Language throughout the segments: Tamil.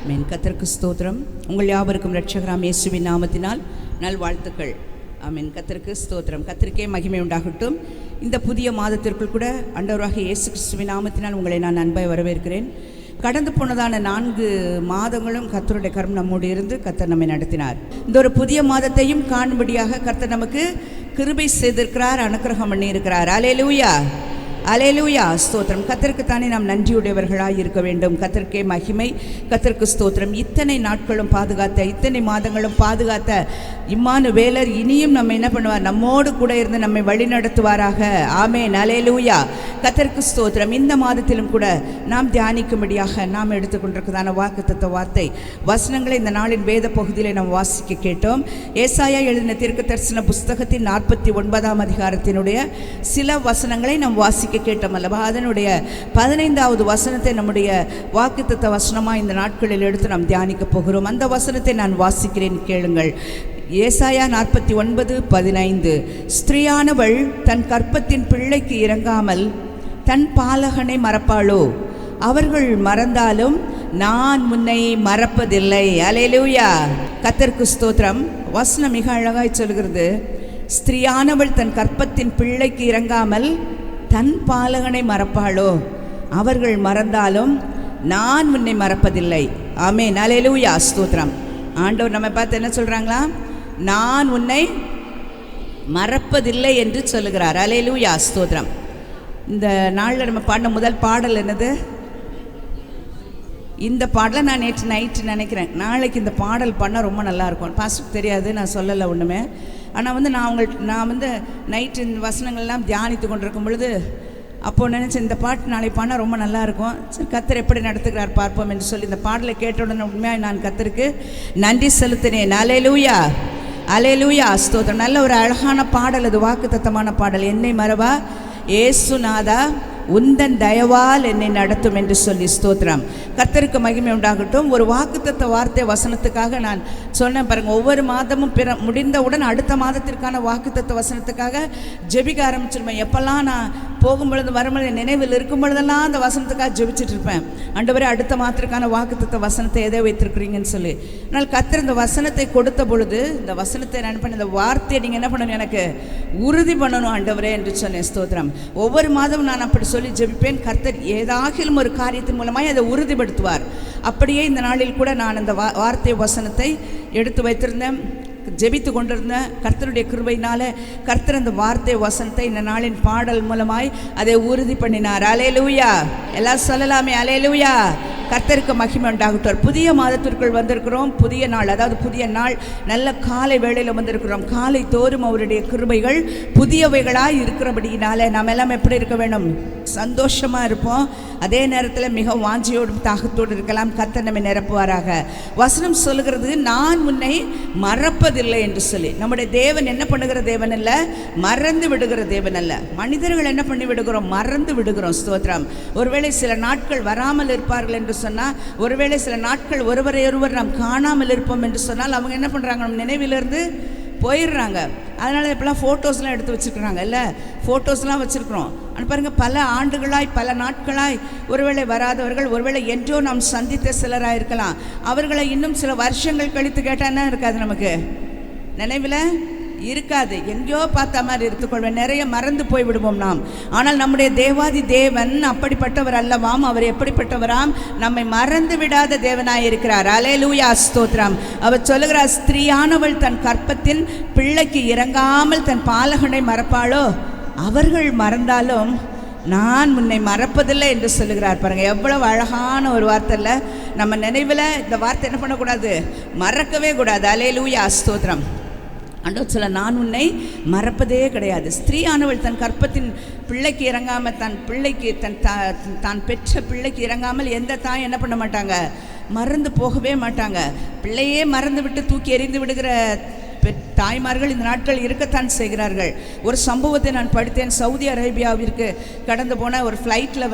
ஆமென். கர்த்தருக்கு ஸ்தோத்திரம். உங்கள் யாவருக்கும் இரட்சகராம் இயேசுவின் நாமத்தினால் நல்வாழ்த்துக்கள். ஆமென். கர்த்தருக்கு ஸ்தோத்திரம். கர்த்தருக்கே மகிமை உண்டாகட்டும். இந்த புதிய மாதத்திற்குள் கூட ஆண்டவராகிய இயேசு கிறிஸ்துவின் நாமத்தினால் உங்களை நான் அன்பாய் வரவேற்கிறேன். கடந்து போனதான 4 மாதங்களும் கர்த்தருடைய கரம் நம்மோடு இருந்து கர்த்தர் நம்மை நடத்தினார். இந்த ஒரு புதிய மாதத்தையும் காணும்படியாக கர்த்தர் நமக்கு கிருபை செய்திருக்கிறார், அனுக்கிரகம் பண்ணியிருக்கிறார். அல்லேலூயா, அல்லேலூயா, ஸ்தோத்திரம். கர்த்தருக்கு தானே நாம் நன்றியுடையவர்களாக இருக்க வேண்டும். கர்த்தருக்கே மகிமை, கர்த்தருக்கு ஸ்தோத்திரம். இத்தனை நாட்களும் பாதுகாத்த, இத்தனை மாதங்களும் பாதுகாத்த இம்மானுவேலர் இனியும் நம்ம என்ன பண்ணுவார், நம்மோடு கூட இருந்து நம்மை வழி நடத்துவாராக. ஆமென், அல்லேலூயா, கர்த்தருக்கு ஸ்தோத்திரம். இந்த மாதத்திலும் கூட நாம் தியானிக்கும்படியாக நாம் எடுத்துக்கொண்டிருக்கிறதான வாக்குத்தத்த வார்த்தை வசனங்களை இந்த நாளின் வேத பகுதியில் நாம் வாசிக்க கேட்டோம். ஏசாயா எழுதின தீர்க்கதரிசன புஸ்தகத்தின் 49ஆம் அதிகாரத்தினுடைய சில வசனங்களை நாம் வாசிக்க கேட்டோம் அல்லவா? அதனுடைய 15வது வசனத்தை நம்முடைய வாக்குத்தத்த வசனமாக இந்த நாட்களில் எடுத்து நாம் தியானிக்க போகிறோம். அந்த வசனத்தை நான் வாசிக்கிறேன், கேளுங்கள். ஏசாயா 49:15. ஸ்திரீயானவள் தன் கற்பத்தின் பிள்ளைக்கு இறங்காமல் தன் பாலகனை மறப்பாளோ? அவர்கள் மறந்தாலும் நான் உன்னை மறப்பதில்லை. அல்லேலூயா, கர்த்தருக்கு ஸ்தோத்திரம். வசனம் மிக அழகாய் சொல்கிறது. ஸ்திரீயானவள் தன் கற்பத்தின் பிள்ளைக்கு இறங்காமல் தன் பாலகனை மறப்பாளோ? அவர்கள் மறந்தாலும் நான் உன்னை மறப்பதில்லை. ஆமென், அல்லேலூயா, ஸ்தோத்திரம். ஆண்டவர் நம்ம பார்த்து என்ன சொல்கிறாங்களா? நான் உன்னை மறப்பதில்லை என்று சொல்லுகிறார். அல்லேலூயா, ஸ்தோத்திரம். இந்த நாளில் நம்ம பாடின முதல் பாடல் என்னது? இந்த பாடலை நான் நேற்று நைட்டு நினைக்கிறேன், நாளைக்கு இந்த பாடல் பண்ணால் ரொம்ப நல்லாயிருக்கும். பாஸ்டருக்கு தெரியாது, நான் சொல்லலை ஒன்றுமே. ஆனால் நான் நைட்டு இந்த வசனங்கள்லாம் தியானித்து கொண்டிருக்கும் பொழுது அப்போது நினச்சேன், இந்த பாட்டு நாளைக்கு பண்ணால் ரொம்ப நல்லாயிருக்கும். சரி, கர்த்தர் எப்படி நடத்துகிறார் பார்ப்போம் என்று சொல்லி இந்த பாடலை கேட்ட உடனே உண்மையாக நான் கர்த்தருக்கு நன்றி செலுத்தினேன். அல்லேலூயா, அல்லேலூயா, ஸ்தோத்திரம். நல்ல ஒரு அழகான பாடல் அது, வாக்குத்தத்தமான பாடல். என்னை மறவா ஏசுநாதா உந்தன் தயவால் என்னை நடத்தும் என்று சொல்லி, ஸ்தோத்திரம். கர்த்தருக்கு மகிமை உண்டாகட்டும். ஒரு வாக்குத்தத்த வார்த்தை வசனத்துக்காக நான் சொன்னேன் பாருங்க. ஒவ்வொரு மாதமும் முடிந்தவுடன் அடுத்த மாதத்திற்கான வாக்குத்தத்த வசனத்துக்காக ஜெபிக்க ஆரம்பிச்சிருப்பேன். எப்பெல்லாம் நான் போகும்பொழுது வரும்பொழுது நினைவில் இருக்கும் பொழுதெல்லாம் அந்த வசனத்துக்காக ஜெபிச்சுட்டு இருப்பேன். ஆண்டவரே, அடுத்த மாதத்திற்கான வாக்குத்தத்த வசனத்தை எதை வைத்திருக்கிறீங்கன்னு சொல்லி. ஆனால் கர்த்தர் இந்த வசனத்தை கொடுத்த பொழுது இந்த வசனத்தை நான் பண்ண, இந்த வார்த்தையை நீங்கள் என்ன பண்ணணும், எனக்கு உறுதி பண்ணணும் ஆண்டவரே என்று சொன்னேன். ஸ்தோத்திரம். ஒவ்வொரு மாதமும் நான் அப்படி சொல்லி ஜெபிப்பேன். கர்த்தர் ஏதாகிலும் ஒரு காரியத்தின் மூலமாய் அதை உறுதிப்படுத்துவார். அப்படியே இந்த நாளில் கூட நான் அந்த வார்த்தை வசனத்தை எடுத்து வைத்திருந்தேன், ஜெபித்து கொண்டிருந்தேன். கர்த்தருடைய கிருபையினால கர்த்தர் அந்த வார்த்தை வசனத்தை இந்த நாளின் பாடல் மூலமாய் அதை உறுதி பண்ணினார். அல்லேலூயா, எல்லாம் சொல்லலாமே. அல்லேலூயா, கர்த்தருக்கு மகிமை உண்டாகட்டும். புதிய மாதத்திற்குள் வந்திருக்கிறோம். புதிய நாள், அதாவது புதிய நாள், நல்ல காலை வேளையில் வந்திருக்கிறோம். காலை தோறும் அவருடைய கிருபைகள் புதியவைகளாக இருக்கிறபடியினால நாம் எல்லாம் எப்படி இருக்க வேண்டும்? சந்தோஷமாக இருப்போம். அதே நேரத்தில் மிக வாஞ்சியோடும் தாகத்தோடு இருக்கலாம். கர்த்தர் நம்மை நிரப்புவாராக. வசனம் சொல்லுகிறது, நான் உன்னை மறப்பதில்லை என்று சொல்லி. நம்முடைய தேவன் என்ன பண்ணுகிற தேவன் அல்ல, மறந்து விடுகிற தேவன் அல்ல. மனிதர்கள் என்ன பண்ணி விடுகிறோம்? மறந்து விடுகிறோம். ஸ்தோத்திரம். ஒருவேளை சில நாட்கள் வராமல் இருப்பார்கள் என்று சொன்னால், ஒருவேளை சில நாட்கள் ஒருவரையொருவர் நாம் காணாமல் இருப்போம் என்று சொன்னால், அவங்க என்ன பண்ணுறாங்க? நம்ம நினைவிலிருந்து போயிடுறாங்க. அதனால் இப்போலாம் ஃபோட்டோஸ்லாம் எடுத்து வச்சுருக்குறாங்க, இல்லை ஃபோட்டோஸ்லாம் வச்சுருக்குறோம். ஆனால் பாருங்கள், பல ஆண்டுகளாய் பல நாட்களாய் ஒருவேளை வராதவர்கள், ஒருவேளை என்றோ நாம் சந்தித்த சிலராக இருக்கலாம். அவர்களை இன்னும் சில வருஷங்கள் கழித்து கேட்டால் என்ன இருக்காது? நமக்கு நினைவில் இருக்காது. எங்கேயோ பார்த்த மாதிரி எடுத்துக்கொள்வேன். நிறைய மறந்து போய் விடுவோம் நாம். ஆனால் நம்முடைய தேவாதி தேவன் அப்படிப்பட்டவர் அல்லவாம். அவர் எப்படிப்பட்டவராம்? நம்மை மறந்து விடாத தேவனாய் இருக்கிறார். அல்லேலூயா, ஸ்தோத்திரம். அவர் சொல்லுகிறார், ஸ்திரீயானவள் தன் கற்பத்தின் பிள்ளைக்கு இறங்காமல் தன் பாலகனை மறப்பாளோ? அவர்கள் மறந்தாலும் நான் உன்னை மறப்பதில்லை என்று சொல்லுகிறார். பாருங்க, எவ்வளவு அழகான ஒரு வார்த்தை இல்லை? நம்ம நினைவில் இந்த வார்த்தை என்ன பண்ணக்கூடாது? மறக்கவே கூடாது. அல்லேலூயா, ஸ்தோத்திரம். ஆண்டவர் சொல்ல, நான் உன்னை மறப்பதே கிடையாது. ஸ்திரீயானவள் தன் கற்பத்தின் பிள்ளைக்கு இறங்காமல், தன் பிள்ளைக்கு தான் பெற்ற பிள்ளைக்கு இறங்காமல் எந்த தாய் என்ன பண்ண மாட்டாங்க? மறந்து போகவே மாட்டாங்க. பிள்ளையே மறந்து விட்டு தூக்கி எறிந்து விடுகிற தாய்மார்கள் இந்த நாட்கள் இருக்கத்தான் செய்கிறார்கள். ஒரு சம்பவத்தை நான் படித்தேன். சவுதி அரேபியாவிற்கு கடந்து போன ஒரு ஃப்ளைட்டில்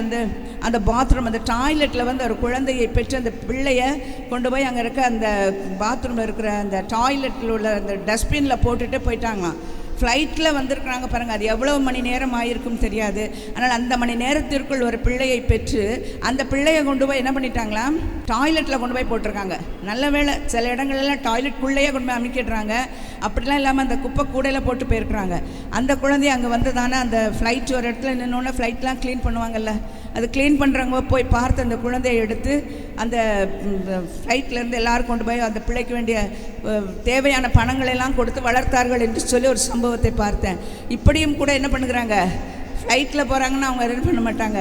அந்த பாத்ரூம், அந்த டாய்லெட்டில் ஒரு குழந்தையை பெற்று அந்த பிள்ளையை கொண்டு போய் அங்கே இருக்க அந்த பாத்ரூமில் இருக்கிற அந்த டாய்லெட்டில் உள்ள அந்த டஸ்ட்பினில் போட்டுட்டு போயிட்டாங்களாம். ஃப்ளைட்டில் வந்திருக்கிறாங்க பாருங்கள். அது எவ்வளோ மணி நேரம் ஆகிருக்கும் தெரியாது. ஆனால் அந்த மணி நேரத்திற்குள் ஒரு பிள்ளையை பெற்று அந்த பிள்ளையை கொண்டு போய் என்ன பண்ணிட்டாங்களாம், டாய்லெட்டில் கொண்டு போய் போட்டிருக்காங்க. நல்ல வேளை சில இடங்கள்லாம் டாய்லெட்குள்ளேயே கொண்டு போய் அமைக்கிடுறாங்க. அப்படிலாம் இல்லாமல் அந்த குப்பை கூடையில் போட்டு போயிருக்கிறாங்க. அந்த குழந்தை அங்கே வந்து தானே அந்த ஃப்ளைட் ஒரு இடத்துல நின்னோன்னே ஃப்ளைட்லாம் க்ளீன் பண்ணுவாங்கல்ல, அது க்ளீன் பண்ணுறவங்க போய் பார்த்து அந்த குழந்தையை எடுத்து அந்த ஃப்ளைட்லேருந்து எல்லோரும் கொண்டு போய் அந்த பிள்ளைக்கு வேண்டிய தேவையான பணங்களெல்லாம் கொடுத்து வளர்த்தார்கள் என்று சொல்லி ஒரு சம்பவத்தை பார்த்தேன். இப்படியும் கூட என்ன பண்ணுறாங்க, ஃப்ளைட்டில் போகிறாங்கன்னா அவங்க என்ன பண்ண மாட்டாங்க,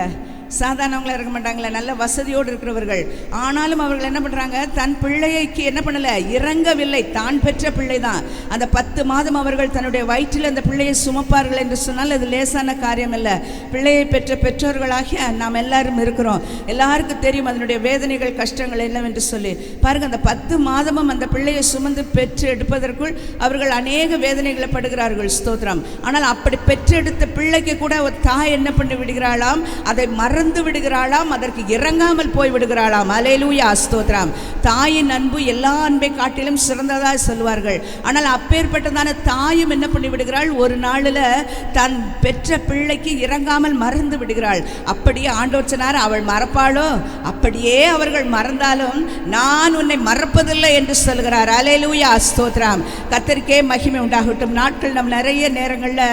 சாதாரணவங்களாக இருக்க மாட்டாங்களே, நல்ல வசதியோடு இருக்கிறவர்கள். ஆனாலும் அவர்கள் என்ன பண்ணுறாங்க, தன் பிள்ளைக்கு என்ன பண்ணலை, இறங்கவில்லை. தான் பெற்ற பிள்ளை தான். அந்த 10 மாதம் அவர்கள் தன்னுடைய வயிற்றில் அந்த பிள்ளையை சுமப்பார்கள் என்று சொன்னால் அது லேசான காரியம் இல்லை. பிள்ளையை பெற்ற பெற்றோர்களாகிய நாம் எல்லாரும் இருக்கிறோம். எல்லாருக்கும் தெரியும் அதனுடைய வேதனைகள், கஷ்டங்கள் என்னவென்று சொல்லி. பாருங்கள், அந்த 10 மாதமும் அந்த பிள்ளையை சுமந்து பெற்று எடுப்பதற்குள் அவர்கள் அநேக வேதனைகளை படுகிறார்கள். ஸ்தோத்திரம். ஆனால் அப்படி பெற்றெடுத்த பிள்ளைக்கு கூட ஒரு தாய் என்ன பண்ணி விடுகிறாளாம், அதை மறந்து விடுகிறாளாம், அதற்கு இறங்காமல் போய் விடுகிறாளாம். அல்லேலூயா, ஸ்தோத்திரம். தாயின் அன்பு எல்லா அன்பை காட்டிலும் சிறந்ததாக சொல்வார்கள். ஆனால் அப்பேற்பட்டதான தாயும் என்ன பண்ணி விடுகிறாள், ஒரு நாளில் தன் பெற்ற பிள்ளைக்கு இறங்காமல் மறந்து விடுகிறாள். அப்படியே ஆண்டவர் சொன்னார், அவள் மறப்பாளோ, அப்படியே அவர்கள் மறந்தாலும் நான் உன்னை மறப்பதில்லை என்று சொல்கிறார். அல்லேலூயா, ஸ்தோத்திரம். கர்த்தருக்கே மகிமை உண்டாகட்டும். நாட்கள் நம் நிறைய நேரங்களில்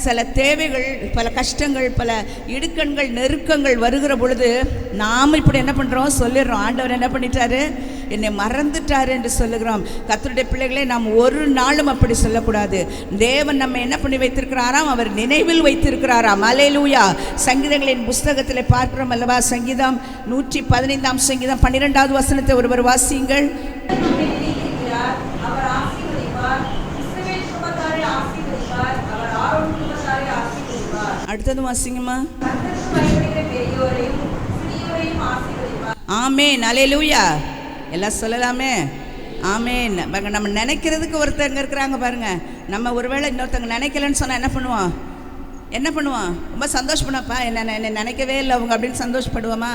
சில தேவைகள், பல கஷ்டங்கள், பல இடுக்கண்கள், நெருக்கங்கள் வருகிற பொழுது நாம் இப்படி என்ன பண்ணுறோம், சொல்லிடுறோம், ஆண்டவர் என்ன பண்ணிட்டாரு, என்னை மறந்துட்டாரு என்று சொல்லுகிறோம். கர்த்தருடைய பிள்ளைகளே, நாம் ஒரு நாளும் அப்படி சொல்லக்கூடாது. தேவன் நம்ம என்ன பண்ணி வைத்திருக்கிறாராம், அவர் நினைவில் வைத்திருக்கிறாராம். அல்லேலூயா. சங்கீதங்களின் புஸ்தகத்தில் பார்க்கிறோம் அல்லவா, சங்கீதம் 115 சங்கீதம் 12வது வசனத்தை ஒருவர் வாசியுங்கள். அடுத்தது வாசிங்கம்மா. ஆமேன். அல்லேலூயா. எல்லாம் சொல்லலாமே. ஆமேன். நம்ம நினைக்கிறதுக்கு ஒருத்தங்க இருக்கிறாங்க பாருங்க. நம்ம ஒருவேளை இன்னொருத்தங்க நினைக்கலன்னு சொன்னால் என்ன பண்ணுவோம், ரொம்ப சந்தோஷப்படப்பா, என்ன நினைக்கவே இல்லை அவங்க அப்படின்னு சந்தோஷப்படுவோமா?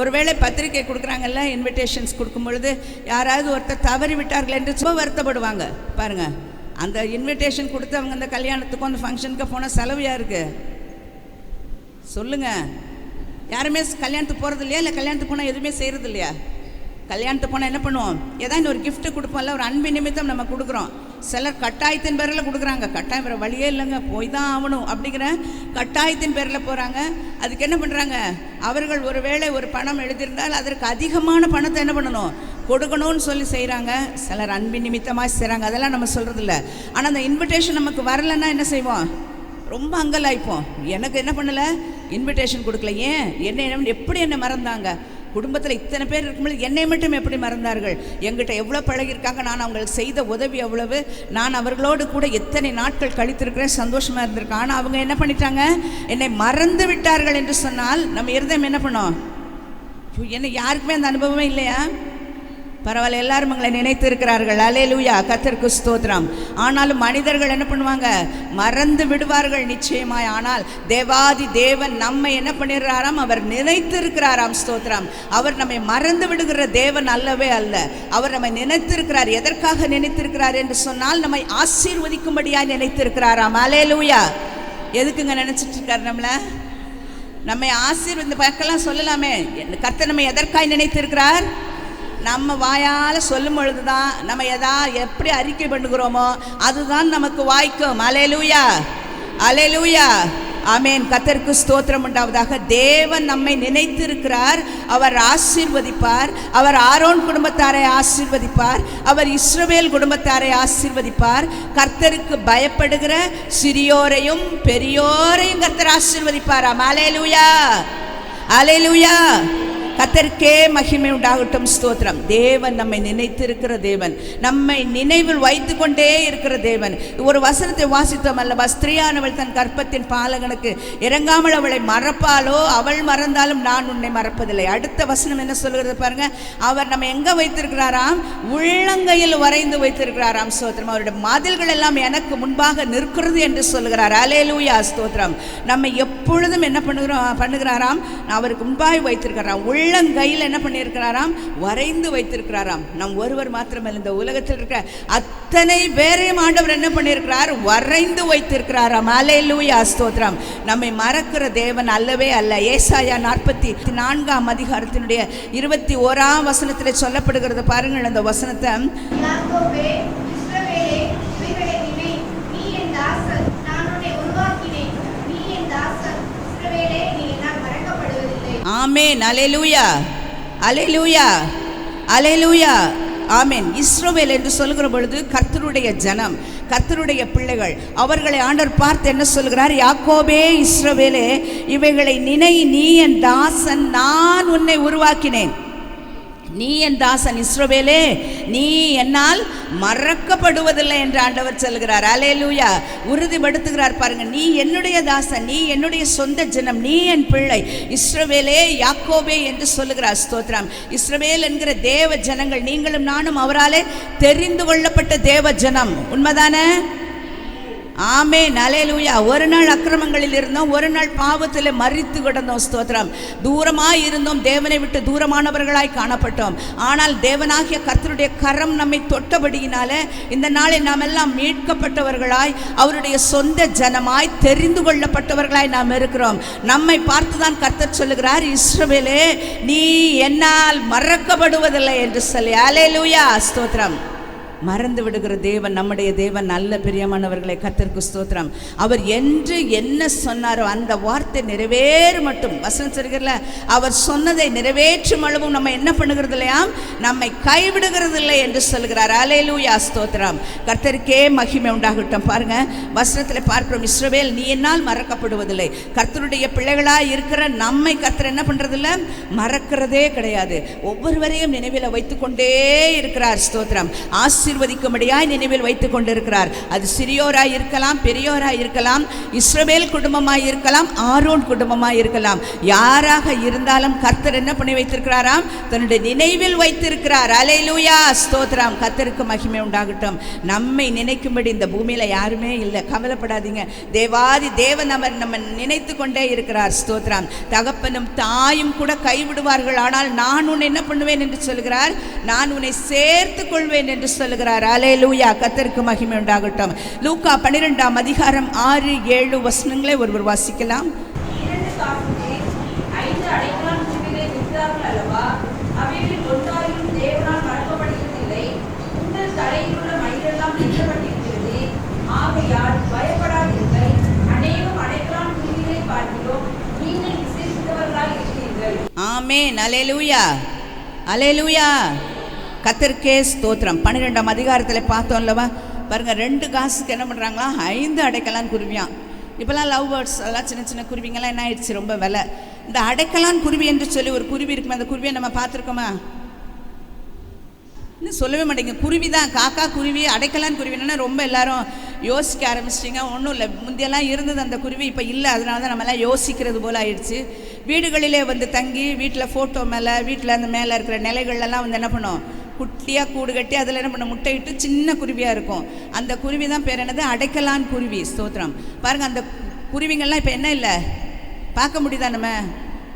ஒருவேளை பத்திரிக்கை கொடுக்குறாங்கல்ல, இன்விடேஷன்ஸ் கொடுக்கும் பொழுது யாராவது ஒருத்தர் தவறி விட்டார்கள் என்று ரொம்ப வருத்தப்படுவாங்க பாருங்கள். அந்த இன்விடேஷன் கொடுத்து அவங்க அந்த கல்யாணத்துக்கும் அந்த ஃபங்க்ஷனுக்கு போனால் செலவு யாருக்கு சொல்லுங்கள்? யாருமே கல்யாணத்துக்கு போகிறது இல்லையா? இல்லை கல்யாணத்துக்கு போனால் எதுவுமே செய்கிறது இல்லையா? கல்யாணத்துக்கு போனால் என்ன பண்ணுவோம், ஏதாவது ஒரு கிஃப்ட்டு கொடுப்போம்ல, ஒரு அன்பு நிமித்தம் நம்ம கொடுக்குறோம். சிலர் கட்டாயத்தின் பேரில் கொடுக்குறாங்க. கட்டாயம் வேறு வழியே இல்லைங்க, போய் தான் ஆகணும் அப்படிங்கிற கட்டாயத்தின் பேரில் போகிறாங்க. அதுக்கு என்ன பண்ணுறாங்க, அவர்கள் ஒரு வேளை ஒரு பணம் எழுதியிருந்தால் அதற்கு அதிகமான பணத்தை என்ன பண்ணணும், கொடுக்கணும்னு சொல்லி செய்கிறாங்க. சிலர் அன்பின் நிமித்தமாக செய்கிறாங்க, அதெல்லாம் நம்ம சொல்கிறது இல்லை. ஆனால் அந்த இன்விடேஷன் நமக்கு வரலைன்னா என்ன செய்வோம், ரொம்ப அங்கலாய்ப்போம். எனக்கு என்ன பண்ணலை, இன்விடேஷன் கொடுக்கல, ஏன் என்ன எப்படி என்னை மறந்தாங்க, குடும்பத்தில் இத்தனை பேர் இருக்கும்போது என்னை மட்டும் எப்படி மறந்தார்கள், எங்கிட்ட எவ்வளோ பழகியிருக்காங்க, நான் அவங்களுக்கு செய்த உதவி எவ்வளவு, நான் அவர்களோடு கூட எத்தனை நாட்கள் கழித்திருக்கிறேன், சந்தோஷமாக இருந்திருக்கேன். ஆனால் அவங்க என்ன பண்ணிட்டாங்க, என்னை மறந்து விட்டார்கள் என்று சொன்னால் நம்ம இருதயம் என்ன பண்ணோம், என்ன யாருக்குமே அந்த அனுபவமே இல்லையா? பரவாயில்ல, எல்லாரும் உங்களை நினைத்து இருக்கிறார்கள். அல்லேலூயா, கர்த்தருக்கு ஸ்தோத்திரம். ஆனாலும் மனிதர்கள் என்ன பண்ணுவாங்க, மறந்து விடுவார்கள் நிச்சயமாய். ஆனால் தேவாதி தேவன் நம்மை என்ன பண்ணிடுறாராம், அவர் நினைத்து இருக்கிறாராம். ஸ்தோத்திரம். அவர் நம்மை மறந்து விடுகிற தேவன் அல்லவே அல்ல. அவர் நம்மை நினைத்திருக்கிறார். எதற்காக நினைத்திருக்கிறார் என்று சொன்னால் நம்மை ஆசீர்வதிக்கும்படியாக நினைத்திருக்கிறாராம். அல்லேலூயா. எதுக்குங்க நினைச்சிட்டு இருக்கார் நம்மை ஆசீர்வதி பக்கெல்லாம் சொல்லலாமே. கர்த்தர் நம்மை எதற்காய் நினைத்திருக்கிறார், நம்ம வாயால் சொல்லும் பொழுது தான் நம்ம எப்படி அறிக்கை பண்ணுகிறோமோ அதுதான் நமக்கு வாய்க்கும். அல்லேலூயா, அல்லேலூயா, ஆமேன். கர்த்தருக்கு ஸ்தோத்திரம் உண்டாவதாக. தேவன் நம்மை நினைத்திருக்கிறார். அவர் ஆசீர்வதிப்பார். அவர் ஆரோன் குடும்பத்தாரை ஆசீர்வதிப்பார். அவர் இஸ்ரவேல் குடும்பத்தாரை ஆசீர்வதிப்பார். கர்த்தருக்கு பயப்படுகிற சிறியோரையும் பெரியோரையும் கர்த்தர் ஆசீர்வதிப்பாராம். அல்லேலூயா, அல்லேலூயா. கர்த்தருக்கே மகிமை உண்டாகட்டும். ஸ்தோத்திரம். தேவன் நம்மை நினைத்திருக்கிற தேவன், நம்மை நினைவில் வைத்து கொண்டே இருக்கிற தேவன். ஒரு வசனத்தை வாசித்தோம் அல்லவா, ஸ்திரீயானவள் தன் கற்பத்தின் பாலகனுக்கு இறங்காமல் அவளை மறப்பாலோ, அவள் மறந்தாலும் நான் உன்னை மறப்பதில்லை. அடுத்த வசனம் என்ன சொல்கிறது பாருங்க, அவர் நம்ம எங்க வைத்திருக்கிறாராம், உள்ளங்கையில் வரைந்து வைத்திருக்கிறாராம். ஸ்தோத்திரம். அவருடைய மதில்கள் எல்லாம் எனக்கு முன்பாக நிற்கிறது என்று சொல்கிறார். அல்லேலூயா, ஸ்தோத்திரம். நம்மை எப்பொழுதும் என்ன பண்ணுகிறாராம், அவருக்கு முன்பாய் வைத்திருக்கிறாராம், உள்ளங்கையில் என்ன பண்ணியிருக்கிறாராம், வரைந்து வைத்திருக்கிறாராம். நம் ஒருவர் மாத்திரமல்ல, இந்த உலகத்தில் இருக்கிற அத்தனை பேரையும் ஆண்டவர் என்ன பண்ணியிருக்கிறார், வரைந்து வைத்திருக்கிறாராம். அல்லேலூயா, ஸ்தோத்திரம். நம்மை மறக்கிற தேவன் அல்லவே அல்ல. ஏசாயா 44ஆம் அதிகாரத்தினுடைய 21ஆம் வசனத்திலே சொல்லப்படுகிறது. பாருங்கள் அந்த வசனத்தை. ஆமென். அல்லேலூயா, அல்லேலூயா, அல்லேலூயா, ஆமென். இஸ்ரவேல் என்று சொல்கிற பொழுது கர்த்தருடைய ஜனம், கர்த்தருடைய பிள்ளைகள். அவர்களை ஆண்டவர் பார்த்து என்ன சொல்கிறார், யாக்கோபே இஸ்ரவேலே இவைகளை நினை, நீ என் தாசன், நான் உன்னை உருவாக்கினேன். நீ என் தாசன் இஸ்ரவேலே, நீ என்னால் மறக்கப்படுவதில்லை என்று ஆண்டவர் சொல்கிறார். அல்லேலூயா, உறுதிப்படுத்துகிறார். பாருங்க, நீ என்னுடைய தாசன், நீ என்னுடைய சொந்த ஜனம், நீ என் பிள்ளை இஸ்ரவேலே, யாக்கோபே என்று சொல்லுகிறார். ஸ்தோத்திரம். இஸ்ரவேல் என்கிற தேவ ஜனங்கள், நீங்களும் நானும் அவராலே தெரிந்து கொள்ளப்பட்ட தேவ ஜனம். உண்மைதானே? ஆமென். அல்லேலூயா. ஒரு நாள் அக்கிரமங்களில் இருந்தோம், ஒரு நாள் பாவத்தில் மரித்து கிடந்தோம். ஸ்தோத்திரம். தூரமாய் இருந்தோம், தேவனை விட்டு தூரமானவர்களாய் காணப்பட்டோம். ஆனால் தேவனாகிய கர்த்தருடைய கரம் நம்மை தொட்டபடியினாலே இந்த நாளில் நாம் எல்லாம் மீட்கப்பட்டவர்களாய், அவருடைய சொந்த ஜனமாய், தெரிந்து கொள்ளப்பட்டவர்களாய் நாம் இருக்கிறோம். நம்மை பார்த்துதான் கர்த்தர் சொல்லுகிறார், இஸ்ரவேலே நீ என்னால் மறக்கப்படுவதில்லை என்று சொல்லி. அல்லேலூயா, ஸ்தோத்திரம். மறந்து விடுகிற தேவன் நம்முடைய தேவன். நல்ல பிரியமானவர்களை, கர்த்தருக்கு ஸ்தோத்திரம். அவர் என்று என்ன சொன்னாரோ அந்த வார்த்தை நிறைவேறு மட்டும், வசனம் சொல்கிறல, அவர் சொன்னதை நிறைவேற்றும் அளவும் நம்ம என்ன பண்ணுகிறது இல்லையாம், நம்மை கைவிடுகிறது இல்லை என்று சொல்கிறார். அல்லேலூயா, ஸ்தோத்திரம். கர்த்தருக்கே மகிமை உண்டாகட்டும். பாருங்க, வசனத்தில் பார்க்கிறோம், இஸ்ரவேல் நீ என்னால் மறக்கப்படுவதில்லை. கர்த்தருடைய பிள்ளைகளாய் இருக்கிற நம்மை கர்த்தர் என்ன பண்றதில்லை, மறக்கிறதே கிடையாது. ஒவ்வொருவரையும் நினைவில் வைத்துக்கொண்டே இருக்கிறார். ஸ்தோத்திரம். ஆசீர்வதிக்கும்படியாய் நினைவில் வைத்துக் கொண்டிருக்கிறார். அது சிறியோராய் இருக்கலாம், பெரியோராய் இருக்கலாம், இஸ்ரவேல் குடும்பமாய் இருக்கலாம், ஆரோன் குடும்பமாய் இருக்கலாம். யாராக இருந்தாலும் கர்த்தர் என்ன பண்ணி வைத்திருக்கிறாராம், தன்னுடைய நினைவில் வைத்திருக்கிறார். அல்லேலூயா, ஸ்தோத்திரம். கர்த்தருக்கு மகிமை உண்டாகட்டும். நம்மை நினைக்கும்படி இந்த பூமியில யாருமே இல்லை. கவலைப்படாதீங்க. தேவாதி தேவன் அவர் நம்ம நினைத்து கொண்டே இருக்கிறார். ஸ்தோத்திரம். தகப்பனும் தாயும் கூட கைவிடுவார்கள், ஆனால் நான் உன்னை என்ன பண்ணுவேன் என்று சொல்கிறார், நான் உன்னை சேர்த்துக் கொள்வேன் என்று சொல்கிறார். அல்லேலூயா, கர்த்தருக்கு மகிமை உண்டாகட்டும். லூக்கா 12ஆம் அதிகாரம் 6-7 வசனங்களை ஒருவர் வாசிக்கலாம். ஆமென். அல்லேலூயா, அல்லேலூயா, கர்த்தருக்கே ஸ்தோத்திரம். 12ஆம் அதிகாரத்தில் பார்த்தோம்லவா, பாருங்க, 2 காசுக்கு என்ன பண்ணுறாங்களா, 5 அடைக்கலான் குருவியாம். இப்போலாம் லவ் பேர்ட்ஸ் அதெல்லாம் சின்ன சின்ன குருவிங்கெல்லாம் என்ன ஆயிடுச்சு, ரொம்ப விலை. இந்த அடைக்கலான் குருவி என்று சொல்லி ஒரு குருவி இருக்குமே, அந்த குருவியை நம்ம பார்த்துருக்கோமா? இன்னும் சொல்லவே மாட்டேங்க. குருவி தான், காக்கா குருவி, அடைக்கலான் குருவி என்னன்னா ரொம்ப எல்லாரும் யோசிக்க ஆரம்பிச்சிட்டிங்க. ஒன்றும் இல்லை, முந்தியெல்லாம் இருந்தது அந்த குருவி, இப்போ இல்லை. அதனால தான் நம்மளாம் யோசிக்கிறது போல் ஆயிடுச்சு. வீடுகளிலே வந்து தங்கி வீட்டில் ஃபோட்டோ மேலே, வீட்டில் அந்த மேலே இருக்கிற நிலைகள்லாம் வந்து என்ன பண்ணோம், குட்டியாக கூடு கட்டி அதில் என்ன பண்ண, முட்டையிட்டு சின்ன குருவியாக இருக்கும். அந்த குருவி தான் பேர் என்னது, அடைக்கலான் குருவி. ஸ்தோத்திரம். பாருங்கள், அந்த குருவிங்கள்லாம் இப்போ என்ன இல்லை, பார்க்க முடியுதா? நம்ம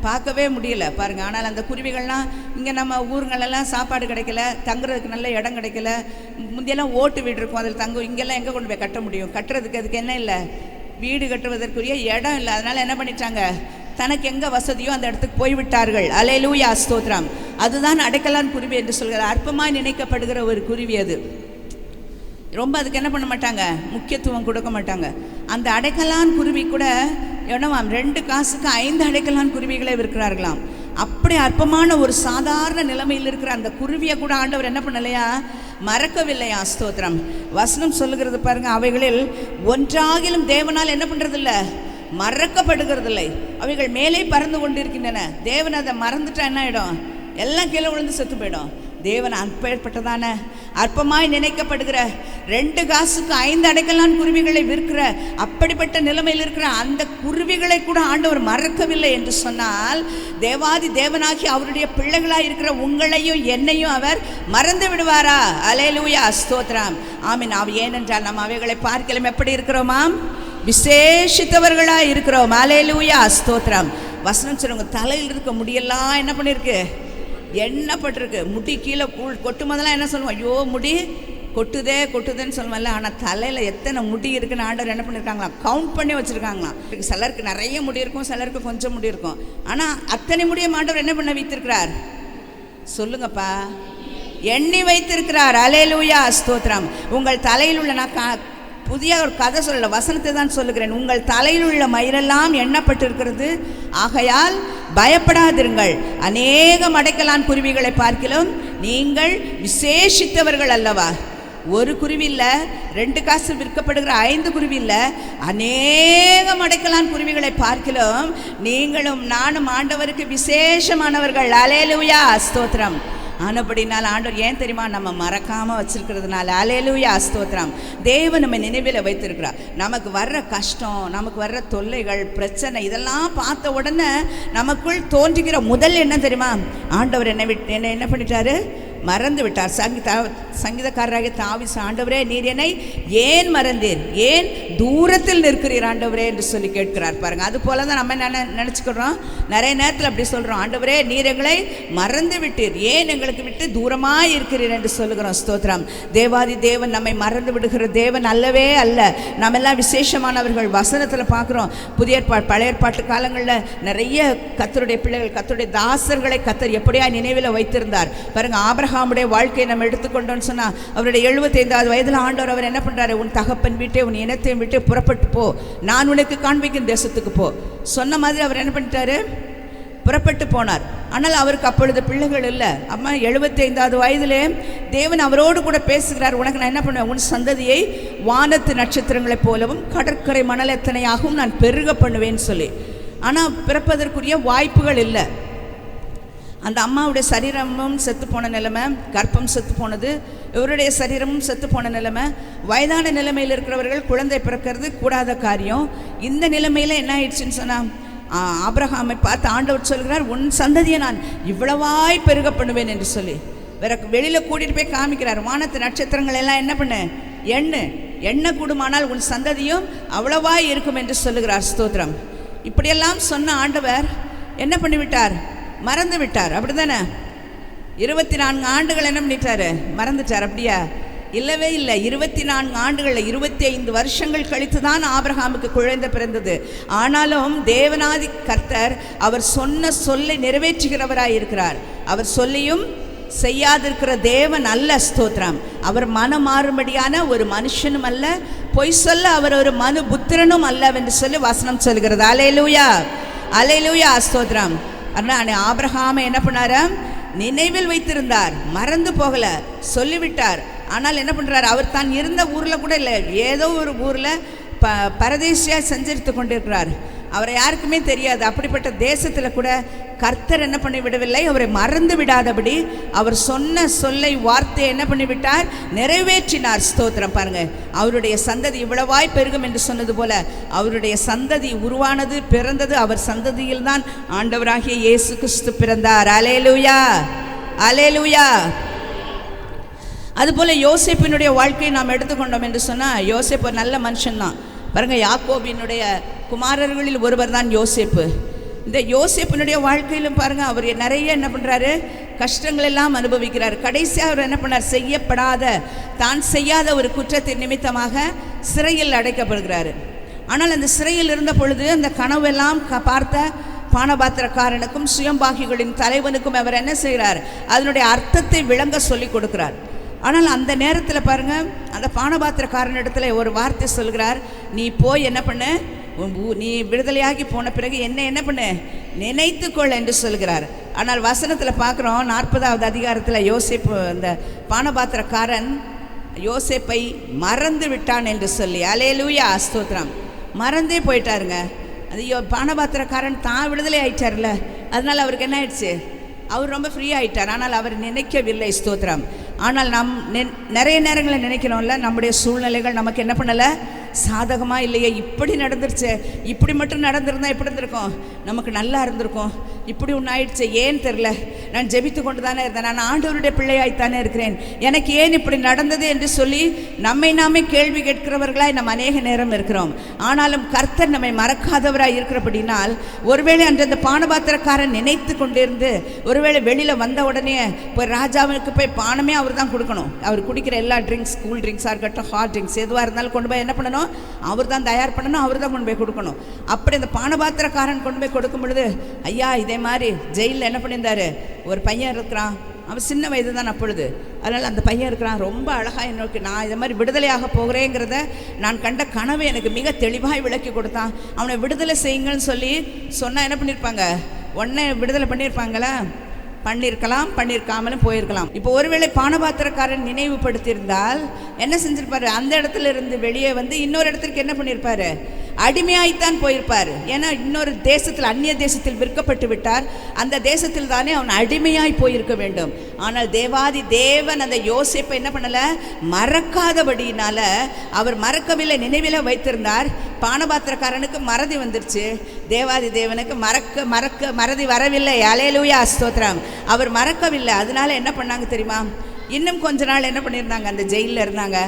பார்க்கவே முடியல பாருங்கள். ஆனால் அந்த குருவிகள்லாம் இங்கே நம்ம ஊருங்களெல்லாம் சாப்பாடு கிடைக்கல, தங்குறதுக்கு நல்ல இடம் கிடைக்கல. முந்தியெல்லாம் ஓட்டு வீடு இருக்கும், அதில் தங்கும். இங்கெல்லாம் எங்கே கொண்டு போய் கட்ட முடியும்? கட்டுறதுக்கு அதுக்கு என்ன இல்லை, வீடு கட்டுவதற்குரிய இடம் இல்லை. அதனால் என்ன பண்ணிட்டாங்க, தனக்கு எங்கே வசதியோ அந்த இடத்துக்கு போய்விட்டார்கள். அல்லேலூயா, ஸ்தோத்திரம். அதுதான் அடைக்கலான் குருவி என்று சொல்கிறார். அற்பமாய் நினைக்கப்படுகிற ஒரு குருவி அது. ரொம்ப அதுக்கு என்ன பண்ண மாட்டாங்க, முக்கியத்துவம் கொடுக்க மாட்டாங்க. அந்த அடைக்கலான் குருவி கூட என்னவாம், 2 காசுக்கு 5 அடைக்கலான் குருவிகளே விற்கிறார்களாம். அப்படி அற்பமான ஒரு சாதாரண நிலைமையில் இருக்கிற அந்த குருவியை கூட ஆண்டவர் என்ன பண்ணலையா, மறக்கவில்லையா. ஸ்தோத்திரம். வசனம் சொல்லுகிறது பாருங்க, அவைகளில் ஒன்றாகிலும் தேவனால் என்ன பண்ணுறதில்ல, மறக்கப்படுகிறதில்லை. அவைகள் மேலே பறந்து கொண்டு இருக்கின்றன. தேவன் அதை மறந்துட்டா என்ன ஆகிடும், எல்லாம் கீழே விழுந்து செத்து போயிடும். தேவன் அப்பேற்பட்டதான அற்பமாய் நினைக்கப்படுகிற 2 காசுக்கு 5 அடைக்கலான் குருவிகளை விற்கிற அப்படிப்பட்ட நிலைமையில் இருக்கிற அந்த குருவிகளை கூட ஆண்டவர் மறக்கவில்லை என்று சொன்னால், தேவாதி தேவனாகி அவருடைய பிள்ளைகளாக இருக்கிற உங்களையும் என்னையும் அவர் மறந்து விடுவாரா? அல்லேலூயா, ஸ்தோத்திரம். ஆமீன். ஏனென்றால் நம்ம அவைகளை பார்க்கலாம் எப்படி இருக்கிறோமாம், விசேஷித்தவர்களாக இருக்கிறோம். அல்லேலூயா, ஸ்தோத்திரம். வசனம் சொல்லுங்க, தலையில் இருக்க முடியெல்லாம் என்ன பண்ணியிருக்கு? எண்ணப்பட்டிருக்கு. முடி கீழே கொட்டும் போதெல்லாம் என்ன சொல்லுவோம்? ஐயோ முடி கொட்டுதேன்னு சொல்லுவோம்ல. ஆனால் தலையில் எத்தனை முடி இருக்குன்னு ஆண்டவர் என்ன பண்ணியிருக்காங்களாம்? கவுண்ட் பண்ணி வச்சுருக்காங்களாம். சிலருக்கு நிறைய முடி இருக்கும், சிலருக்கு கொஞ்சம் முடி இருக்கும். ஆனால் அத்தனை முடியும் ஆண்டவர் என்ன பண்ண வைத்திருக்கிறார்? சொல்லுங்கப்பா, எண்ணி வைத்திருக்கிறார். அல்லேலூயா, ஸ்தோத்திரம். உங்கள் தலையில் உள்ள, நான் புதிய ஒரு கதை சொல்லல, வசனத்தை தான் சொல்லுகிறேன். உங்கள் தலையில் உள்ள மயிரெல்லாம் எண்ணப்பட்டிருக்கிறது, ஆகையால் பயப்படாதிருங்கள். அநேகம் அடைக்கலான் குருவிகளை பார்க்கிலும் நீங்கள் விசேஷித்தவர்கள் அல்லவா. ஒரு குருவி இல்லை, 2 காசு விற்கப்படுகிற 5 குருவி இல்லை, அநேகம் அடைக்கலான் குருவிகளை பார்க்கிலும் நீங்களும் நானும் ஆண்டவருக்கு விசேஷமானவர்கள். அல்லேலூயா, ஸ்தோத்திரம். ஆனபடினால் ஆண்டவர் ஏன் தெரியுமா? நம்ம மறக்காமல் வச்சிருக்கிறதுனால. அல்லேலூயா, ஸ்தோத்திரம். தேவன் நம்ம நினைவில் வைத்திருக்கிறார். நமக்கு வர்ற கஷ்டம், நமக்கு வர்ற தொல்லைகள், பிரச்சனை, இதெல்லாம் பார்த்த உடனே நமக்குள் தோன்றுகிற முதல் என்ன தெரியுமா? ஆண்டவர் என்னை என்ன பண்ணிட்டாரு? மறந்து விட்டார். சங்கீதக்காரராகிய தாவீது, ஆண்டவரே நீர் என்னை ஏன் மறந்தீர்? ஏன் தூரத்தில் நிற்கிறீர் ஆண்டவரே என்று சொல்லி கேட்கிறார். பாருங்க, அது போல தான் நம்ம நினச்சிக்கிறோம். நிறைய நேரத்தில் அப்படி சொல்கிறோம், ஆண்டவரே நீர் எங்களை மறந்து விட்டீர், ஏன் எங்களுக்கு விட்டு தூரமாக இருக்கிறீர் என்று சொல்லுகிறோம். ஸ்தோத்திரம். தேவாதி தேவன் நம்மை மறந்து விடுகிற தேவன் அல்லவே அல்ல. நம்ம எல்லாம் விசேஷமானவர்கள். வசனத்தில் பார்க்குறோம், புதிய ஏற்பாடு பழைய ஏற்பாட்டு காலங்களில் நிறைய கர்த்தருடைய பிள்ளைகள், கர்த்தருடைய தாசர்களை கர்த்தர் எப்படியா நினைவில் வைத்திருந்தார். பாருங்க, ஆபிரகாமுடைய வாழ்க்கையை நம்ம எடுத்துக்கொண்டோன்னு சொன்னால், அவருடைய 75வது வயதில் ஆண்டவர் அவர் என்ன பண்ணுறாரு? உன் தகப்பன் வீட்டை, உன் இனத்தையும் விட்டு புறப்பட்டு போ, நான் உனக்கு காண்பிக்கும் தேசத்துக்கு போ சொன்ன மாதிரி அவர் என்ன பண்ணிட்டாரு? புறப்பட்டு போனார். ஆனால் அவருக்கு அப்பொழுது பிள்ளைகள் இல்லை. அம்மா 75வது வயதிலே தேவன் அவரோடு கூட பேசுகிறார். உனக்கு நான் என்ன பண்ணுவேன்? உன் சந்ததியை வானத்து நட்சத்திரங்களைப் போலவும் கடற்கரை மணல் எத்தனையாகவும் நான் பெருக பண்ணுவேன்னு சொல்லி. ஆனால் பிறப்பதற்குரிய வாய்ப்புகள் இல்லை. அந்த அம்மாவுடைய சரீரமும் செத்து போன நிலைமை, கர்ப்பம் செத்து போனது, இவருடைய சரீரமும் செத்து போன நிலைமை, வயதான நிலைமையில் இருக்கிறவர்கள் குழந்தை பிறக்கிறது கூடாத காரியம். இந்த நிலைமையில் என்ன ஆயிடுச்சுன்னு சொன்னால், ஆபிரகாமை பார்த்து ஆண்டவர் சொல்கிறார், உன் சந்ததியை நான் இவ்வளவாய் பெருக பண்ணுவேன் என்று சொல்லி வேற வெளியில் கூட்டிகிட்டு போய் காமிக்கிறார். வானத்து நட்சத்திரங்கள் எல்லாம் என்ன பண்ணு? எண்ண கூடுமானால் உன் சந்ததியும் அவ்வளவாய் இருக்கும் என்று சொல்லுகிறார். ஸ்தோத்திரம். இப்படியெல்லாம் சொன்ன ஆண்டவர் என்ன பண்ணிவிட்டார்? மறந்து விட்டார். அப்படி தானே? 24 ஆண்டுகள் என்ன பண்ணிட்டாரு? மறந்துட்டார். அப்படியா? இல்லவே இல்லை. 24 ஆண்டுகளில் 25 வருஷங்கள் கழித்து தான் ஆபிரகாமுக்கு குழந்தை பிறந்தது. ஆனாலும் தேவனாதி கர்த்தர் அவர் சொன்ன சொல்லை நிறைவேற்றுகிறவராய் இருக்கிறார். அவர் சொல்லியும் செய்யாதிருக்கிற தேவன் அல்ல. ஸ்தோத்திரம். அவர் மனம் மாறும்படியான ஒரு மனுஷனும் அல்ல, பொய் சொல்ல அவர் ஒரு மனு புத்திரனும் அல்ல என்று சொல்லி வசனம் சொல்கிறது. அல்லேலூயா, அல்லேலூயா, ஸ்தோத்திரம். ஆனால் ஆபிரகாமை என்ன பண்ணார்? நினைவில் வைத்திருந்தார், மறந்து போகலை, சொல்லிவிட்டார். ஆனால் என்ன பண்ணுறார்? அவர் தான் இருந்த ஊரில் கூட இல்லை, ஏதோ ஒரு ஊரில் பரதேசியாக சஞ்சரித்து கொண்டிருக்கிறார். அவரை யாருக்குமே தெரியாது. அப்படிப்பட்ட தேசத்தில் கூட கர்த்தர் என்ன பண்ணி விடவில்லை, அவரை மறந்து விடாதபடி அவர் சொன்ன சொல்லை, வார்த்தையை என்ன பண்ணிவிட்டார்? நிறைவேற்றினார். ஸ்தோத்திரம். பாருங்க, அவருடைய சந்ததி இவ்வளவாய் பெருகும் என்று சொன்னது போல அவருடைய சந்ததி உருவானது, பிறந்தது. அவர் சந்ததியில் தான் ஆண்டவராகிய இயேசு கிறிஸ்து பிறந்தார். அல்லேலூயா, அல்லேலூயா. அதுபோல் யோசேப்பினுடைய வாழ்க்கையை நாம் எடுத்துக்கொண்டோம் என்று சொன்னால், யோசேப்பு ஒரு நல்ல மனுஷன்தான். பாருங்கள், யாக்கோபினுடைய குமாரர்களில் ஒருவர் தான் யோசேப்பு. இந்த யோசேப்பினுடைய வாழ்க்கையிலும் பாருங்கள், அவர் நிறைய என்ன பண்ணுறாரு? கஷ்டங்கள் எல்லாம் அனுபவிக்கிறார். கடைசியாக அவர் என்ன பண்ணார்? செய்யப்படாத, தான் செய்யாத ஒரு குற்றத்தின் நிமித்தமாக சிறையில் அடைக்கப்படுகிறார். ஆனால் அந்த சிறையில் இருந்த பொழுது அந்த கனவெல்லாம் பார்த்த பானபாத்திரக்காரனுக்கும் சுயம்பாகிகளின் தலைவனுக்கும் அவர் என்ன செய்கிறார்? அதனுடைய அர்த்தத்தை விளங்க சொல்லி கொடுக்கிறார். ஆனால் அந்த நேரத்தில் பாருங்கள், அந்த பானபாத்திரக்காரன் இடத்துல ஒரு வார்த்தை சொல்கிறார், நீ போய் என்ன பண்ணு, நீ விடுதலையாகி போன பிறகு என்ன பண்ணு, நினைத்துக்கொள் என்று சொல்கிறார். ஆனால் வசனத்தில் பார்க்குறோம், 40வது அதிகாரத்தில் யோசேப்பு, அந்த பானபாத்திரக்காரன் யோசேப்பை மறந்து விட்டான் என்று சொல்லி. அல்லேலூயா, ஸ்தோத்திரம். மறந்தே போயிட்டாருங்க. அது பானபாத்திரக்காரன் தான் விடுதலை ஆயிட்டார்ல, அதனால் அவருக்கு என்ன ஆயிடுச்சு? அவர் ரொம்ப ஃப்ரீ ஆகிட்டார். ஆனால் அவர் நினைக்கவில்லை. ஸ்தோத்திரம். ஆனால் நிறைய நேரங்களில் நினைக்கிறோம்ல, நம்முடைய சூழ்நிலைகள் நமக்கு என்ன பண்ணலை? சாதகமாக இல்லையே, இப்படி நடந்துருச்சு, இப்படி மட்டும் நடந்திருந்தால் எப்படி இருந்திருக்கும்? நமக்கு நல்லா இருந்திருக்கும். இப்படி ஒன்று ஆயிடுச்சு, ஏன் தெரில, நான் ஜெபித்து கொண்டு தானே இருந்தேன், நான் ஆண்டவருடைய பிள்ளையாய்த்தானே இருக்கிறேன், எனக்கு ஏன் இப்படி நடந்தது என்று சொல்லி நம்மை நாமே கேள்வி கேட்கிறவர்களாய் நம்ம அநேக நேரம் இருக்கிறோம். ஆனாலும் கர்த்தர் நம்மை மறக்காதவராய் இருக்கிறபடினால் ஒருவேளை அன்று அந்த பானபாத்திரக்காரன் நினைத்து கொண்டிருந்து ஒருவேளை வெளியில் வந்த உடனே இப்போ ராஜாவுக்கு போய் பானமே அவர் தான் கொடுக்கணும். அவர் குடிக்கிற எல்லா ட்ரிங்க்ஸ், கூல் ட்ரிங்க்ஸாக இருக்கட்டும், ஹாட் ட்ரிங்க்ஸ் எதுவாக இருந்தாலும் கொண்டு போய் என்ன பண்ணணும், அவர் தான் தயார் பண்ணணும், அவர் தான் கொண்டு போய் கொடுக்கணும். அப்படி அந்த பானபாத்திரக்காரன் கொண்டு போய் கொடுக்கும் பொழுது, ஐயா இதே மாதிரி ஜெயிலில் என்ன பண்ணியிருந்தாரு, ஒரு பையன் இருக்கிறான், அவன் சின்ன வயது தான் அப்பொழுது, அதனால் அந்த பையன் இருக்கிறான், ரொம்ப அழகாக என்னோக்கு நான் இதை மாதிரி விடுதலையாக போகிறேங்கிறத நான் கண்ட கனவை எனக்கு மிக தெளிவாக விளக்கி கொடுத்தான். அவனை விடுதலை செய்யுங்கன்னு சொல்லி சொன்னால் என்ன பண்ணியிருப்பாங்க, உடனே விடுதலை பண்ணியிருப்பாங்களா? பண்ணியிருக்கலாம், பண்ணியிருக்காமலும் போயிருக்கலாம். இப்போ ஒருவேளை பானபாத்திரக்காரன் நினைவுபடுத்தியிருந்தால் என்ன செஞ்சிருப்பாரு, அந்த இடத்துல இருந்து வெளியே வந்து இன்னொரு இடத்துக்கு என்ன பண்ணியிருப்பாரு, அடிமையாய்த்தான் போயிருப்பார். ஏன்னா இன்னொரு தேசத்தில், அந்நிய தேசத்தில் விற்கப்பட்டு விட்டார். அந்த தேசத்தில் தானே அவன் அடிமையாய் போயிருக்க வேண்டும். ஆனால் தேவாதி தேவன் அந்த யோசேப்பை என்ன பண்ணலை, மறக்காதபடியினால அவர் மறக்கவில்லை, நினைவில் வைத்திருந்தார். பானபாத்திரக்காரனுக்கு மறதி வந்துருச்சு, தேவாதி தேவனுக்கு மறதி வரவில்லை. அல்லேலூயா, ஸ்தோத்திரம். அவர் மறக்கவில்லை. அதனால என்ன பண்ணாங்க தெரியுமா, இன்னும் கொஞ்ச நாள் என்ன பண்ணியிருந்தாங்க, அந்த ஜெயிலில் இருந்தாங்க.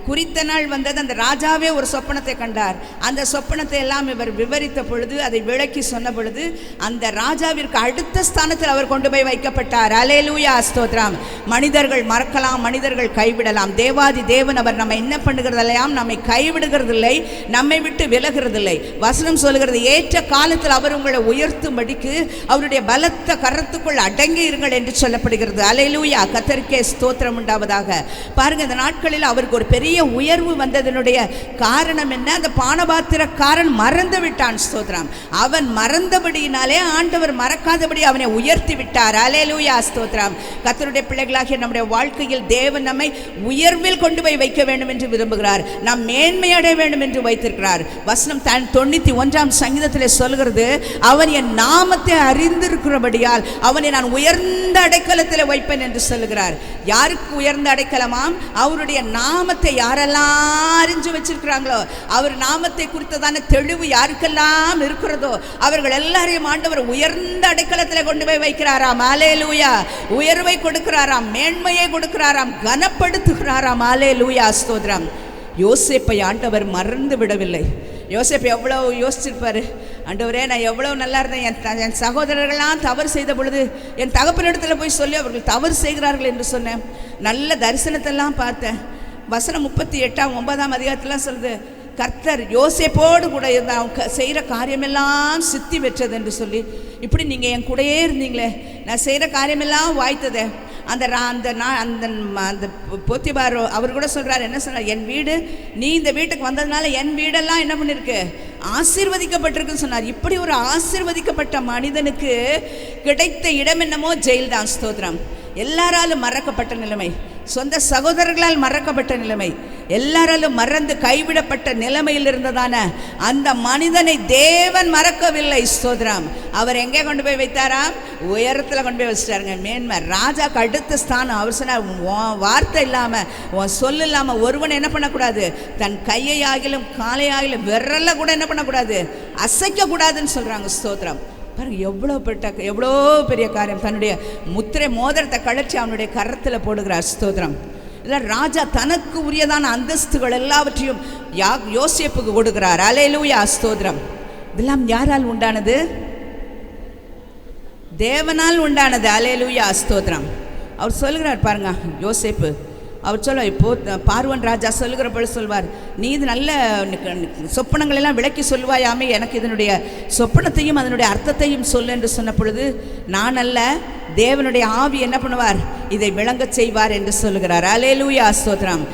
குறித்த நாள் வந்தது, அந்த ராஜாவே ஒரு சொப்பனத்தை கண்டார். அந்த சொப்பனத்தை எல்லாம் இவர் விவரித்த பொழுது, அதை விளக்கி சொன்ன பொழுது, அந்த ராஜாவிற்கு அடுத்த ஸ்தானத்தில் அவர் கொண்டு போய் வைக்கப்பட்டார். அல்லேலூயா, ஸ்தோத்திரம். மனிதர்கள் மறக்கலாம், மனிதர்கள் கைவிடலாம், தேவாதி தேவன் அவர் நம்ம என்ன பண்ணுகிறதில்லையாம், நம்மை கைவிடுகிறதில்லை, நம்மை விட்டு விலகிறதில்லை. வசனம் சொல்லுகிறது, ஏற்ற காலத்தில் அவர் உங்களை உயர்த்தும்படிக்கு அவருடைய பலத்த கரத்துக்குள் அடங்கி இருங்கள் என்று சொல்லப்படுகிறது. அல்லேலூயா, கர்த்தருக்கே ஸ்தோத்திரம் உண்டாவதாக. பாருங்க, இந்த நாட்களில் அவருக்கு ஒரு பெரிய உயர்வு வந்ததனுடைய காரணம் என்ன, அந்த பானபாத்திரக்காரன் மறந்து விட்டான். ஸ்தோத்திரம். அவன் மறந்தபடியினாலே ஆண்டவர் மறக்காதபடி அவனை உயர்த்தி விட்டார். அல்லேலூயா, ஸ்தோத்திரம். கர்த்தருடைய பிள்ளைகளாகிய நம்முடைய வாழ்க்கையில் தேவன் நம்மை உயர்வில் கொண்டு போய் வைக்க வேண்டும் என்று விரும்புகிறார். நாம் மேன்மையடைய வேண்டும் என்று வைத்திருக்கிறார். வசனம் 91 சங்கீதத்தில் சொல்கிறது, அவன் என் நாமத்தை அறிந்திருக்கிறபடியால் அவனை நான் உயர்ந்த அடைக்கலத்தில் வைப்பேன் என்று சொல்லுகிறார். யாருக்கு உயர்ந்த அடைக்கலமாம், அவருடைய நாமத்தை யாரெல்லாம் அறிஞ்சு வச்சிருக்கிறாங்களோ, அவர் நாமத்தை குறித்ததான தெளிவு யாருக்கெல்லாம் இருக்கிறதோ அவர்கள் எல்லாரையும் ஆண்டவர் உயர்ந்த அடைக்கலத்தில் கொண்டு போய் வைக்கிறாராம். அல்லேலூயா. உயர்வை கொடுக்கிறாராம், மேன்மையை கொடுக்கிறாராம், கனப்படுத்துகிறாராம். அல்லேலூயா, ஸ்தோத்திரம். யோசேப்பை ஆண்டவர் மறந்து விடவில்லை. யோசேப்பு எவ்வளோ யோசிச்சிருப்பாரு, ஆண்டவரே நான் எவ்வளோ நல்லா இருந்தேன், என் சகோதரர்கள்லாம் தவறு செய்த பொழுது என் தகப்பனிடத்தில் போய் சொல்லி அவர்கள் தவறு செய்கிறார்கள் என்று சொன்னேன், நல்ல தரிசனத்தெல்லாம் பார்த்தேன். வசனம் 38 அதிகாரத்தில் சொல்லுது, கர்த்தர் யோசேப்போடு கூட இருந்தால் அவங்க செய்கிற காரியமெல்லாம் சித்தி பெற்றது என்று சொல்லி, இப்படி நீங்கள் என் கூடயே இருந்தீங்களே, நான் செய்கிற காரியமெல்லாம் வாய்த்ததே. அந்த போத்திபார் அவர் கூட சொல்கிறார், என்ன சொல்கிறார், என் வீடு, நீ இந்த வீட்டுக்கு வந்ததுனால என் வீடெல்லாம் என்ன பண்ணியிருக்கு, ஆசீர்வதிக்கப்பட்டிருக்குன்னு சொன்னார். இப்படி ஒரு ஆசீர்வதிக்கப்பட்ட மனிதனுக்கு கிடைத்த இடம் என்னமோ ஜெயில் தான். ஸ்தோத்திரம். எல்லாராலும் மறக்கப்பட்ட நிலைமை, சொந்த சகோதரர்களால் மறக்கப்பட்ட நிலைமை, எல்லாராலும் மறந்து கைவிடப்பட்ட நிலைமையில் இருந்ததான அந்த மனிதனை தேவன் மறக்கவில்லை. ஸ்தோத்திரம். அவர் எங்கே கொண்டு போய் வைத்தாராம், உயரத்தில் கொண்டு போய் வச்சுட்டாருங்க. மேன்மை, ராஜாக்கு அடுத்த ஸ்தானம். அவர் சொன்னார், வார்த்தை இல்லாமல், உன் சொல் இல்லாமல் ஒருவன் என்ன பண்ணக்கூடாது, தன் கையை ஆகிலும் காலை ஆகிலும் விரல கூட என்ன பண்ணக்கூடாது, அசைக்கக்கூடாதுன்னு சொல்கிறாங்க. ஸ்தோத்திரம். பாருங்க, எவ்வளோ பெரிய காரியம். தன்னுடைய முத்திரை மோதிரத்தை கழற்றி அவனுடைய கரத்தில் போடுகிறார். ஸ்தோத்திரம். இல்லை, ராஜா தனக்கு உரியதான அந்தஸ்துகள் எல்லாவற்றையும் யோசேப்புக்கு கொடுக்கிறார். அல்லேலூயா, ஸ்தோத்திரம். இதெல்லாம் யாரால் உண்டானது, தேவனால் உண்டானது. அல்லேலூயா, ஸ்தோத்திரம். அவர் சொல்லுகிறார் பாருங்க, யோசேப்பு அவர் சொல்ல, இப்போது பார்வன் ராஜா சொல்லுகிற பொழுது சொல்வார், நீ இது நல்ல சொப்பனங்கள் எல்லாம் விளக்கி சொல்வாயாமே, எனக்கு இதனுடைய சொப்பனத்தையும் அதனுடைய அர்த்தத்தையும் சொல் என்று சொன்ன பொழுது, நான் அல்ல, தேவனுடைய ஆவி என்ன பண்ணுவார், இதை விளங்க செய்வார் என்று சொல்லுகிறார். அல்லேலூயா, ஸ்தோத்திரம்.